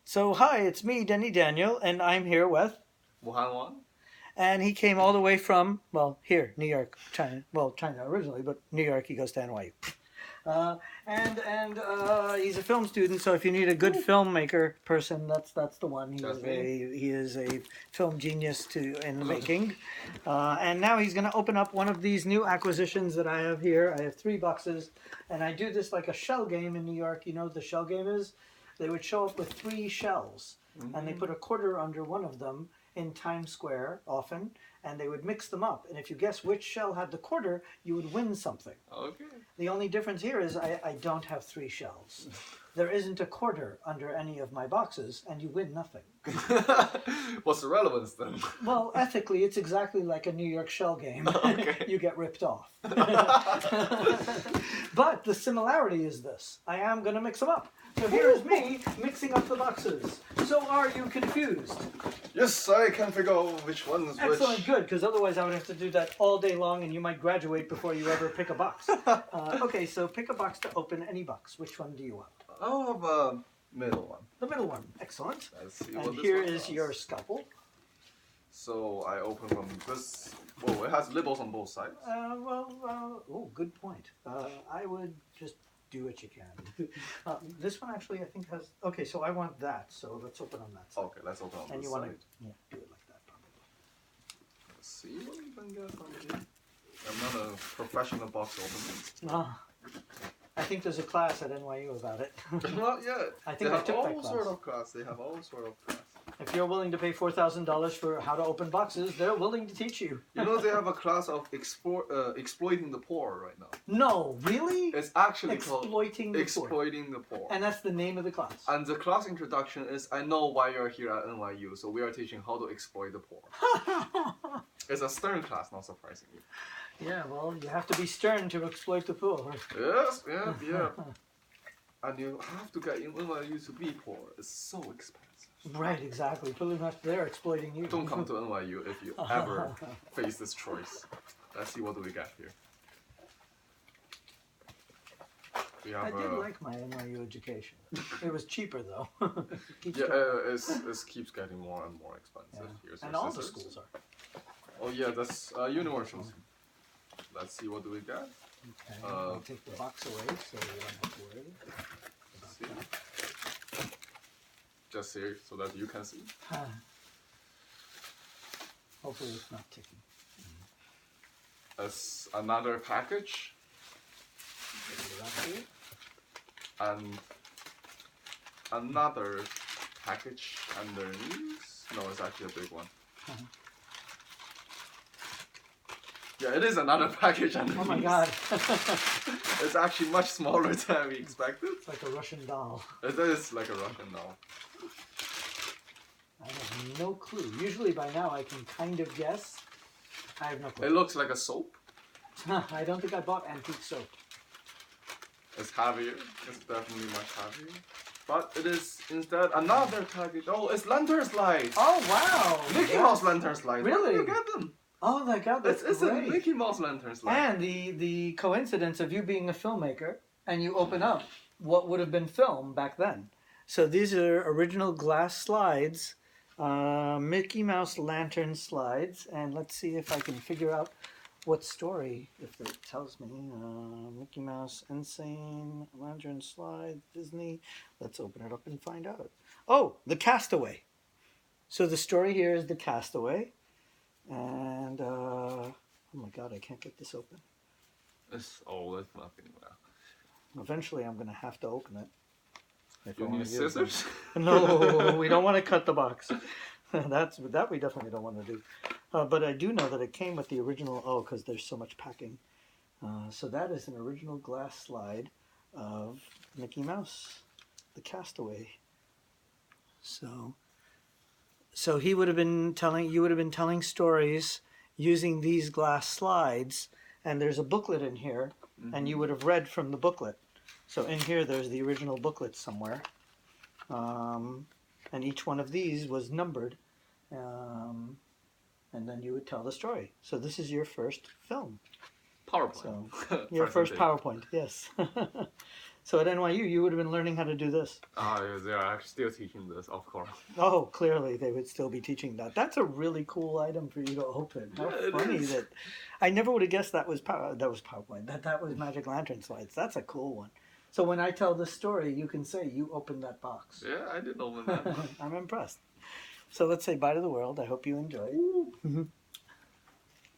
So, hi, it's me, Denny Daniel, and I'm here with, Wuhan one? and he came all the way from, well, here, New York, China. Well, China originally, but New York, he goes to NYU. And he's a film student, so if you need a good filmmaker person, that's the one. That's me. He is a film genius in the making, and now he's going to open up one of these new acquisitions that I have here. I have 3 boxes, and I do this like a shell game in New York. You know what the shell game is? They would show up with 3 shells, and they put a quarter under one of them in Times Square often, and they would mix them up. And if you guess which shell had the quarter, you would win something. Okay. The only difference here is I don't have 3 shells. There isn't a quarter under any of my boxes, and you win nothing. What's the relevance then? Well, ethically, it's exactly like a New York shell game. Okay. You get ripped off. But the similarity is this. I am going to mix them up. So here's me mixing up the boxes. So are you confused? Yes, I can figure out which one's which. Excellent, good, because otherwise I would have to do that all day long and you might graduate before you ever pick a box. Okay, so pick a box to open any box. Which one do you want? I'll have a middle one. The middle one. Excellent. Let's see And what this here one is does. your scalpel. So I open from this. Whoa, it has labels on both sides. Oh, good point. I would just do what you can. This one actually I think has, okay, so I want that, so let's open on that side. Okay, let's open on And this you side. want to, yeah, do it like that probably. Let's see what we can get from here. I'm not a professional box opener. I think there's a class at NYU about it. Not yet. I think they I have took that all class. sort of class. They have all sort of class. If you're willing to pay $4,000 for how to open boxes, they're willing to teach you. You know they have a class of exploiting the poor right now. No, really? It's actually Exploiting called the poor. Exploiting the Poor. And that's the name of the class. And the class introduction is, I know why you're here at NYU, so we are teaching how to exploit the poor. It's a stern class, not surprisingly. Yeah, well, you have to be stern to exploit the poor. Yes, yeah. And you have to get in NYU to be poor. It's so expensive. Right, exactly. Pretty much they're exploiting you. Don't come to NYU if you ever face this choice. Let's see what do we got here. We have, I did like my NYU education. It was cheaper though. yeah, it keeps getting more and more expensive. Yeah. Here's And your all the scissors. schools are. Oh yeah, that's universal. Let's see what do we got. Okay, I'll take the box away so you don't have to worry about See. that. Just here so that you can see. Hopefully it's not ticking. As another package and another package underneath. No, it's actually a big one. Yeah, it is another package underneath. Oh my god. It's actually much smaller than we expected. It's like a Russian doll. It is like a Russian doll. I have no clue. Usually by now I can kind of guess. I have no clue. It looks like a soap. I don't think I bought antique soap. It's heavier. It's definitely much heavier. But it is instead another package. Oh, it's lantern slides. Oh wow! Mickey Mouse lantern slides. Really? Where did you get them? Oh my god, that's It's great. a Mickey Mouse lantern slide. And the coincidence of you being a filmmaker and you open up what would have been film back then. So these are original glass slides, Mickey Mouse lantern slides, and let's see if I can figure out what story, if it tells me. Mickey Mouse, Insane, Lantern Slide, Disney. Let's open it up and find out. Oh, the Castaway. So the story here is the Castaway. And, oh my god, I can't get this open. It's nothing. Eventually I'm going to have to open it. If I You wanna need use them. scissors? No, we don't want to cut the box. That we definitely don't want to do. But I do know that it came with the original, because there's so much packing. So that is an original glass slide of Mickey Mouse, the Castaway. So you would have been telling stories using these glass slides, and there's a booklet in here, and you would have read from the booklet. So in here there's the original booklet somewhere. And each one of these was numbered, and then you would tell the story. So this is your first film. PowerPoint. So your first PowerPoint, yes. So at NYU, you would have been learning how to do this. Yeah, they are still teaching this, of course. Oh, clearly they would still be teaching that. That's a really cool item for you to open. How Yeah, it funny is. that I never would have guessed that was PowerPoint. That was Magic Lantern slides. That's a cool one. So when I tell this story, you can say you opened that box. Yeah, I did open that. I'm impressed. So let's say bye to the world. I hope you enjoyed.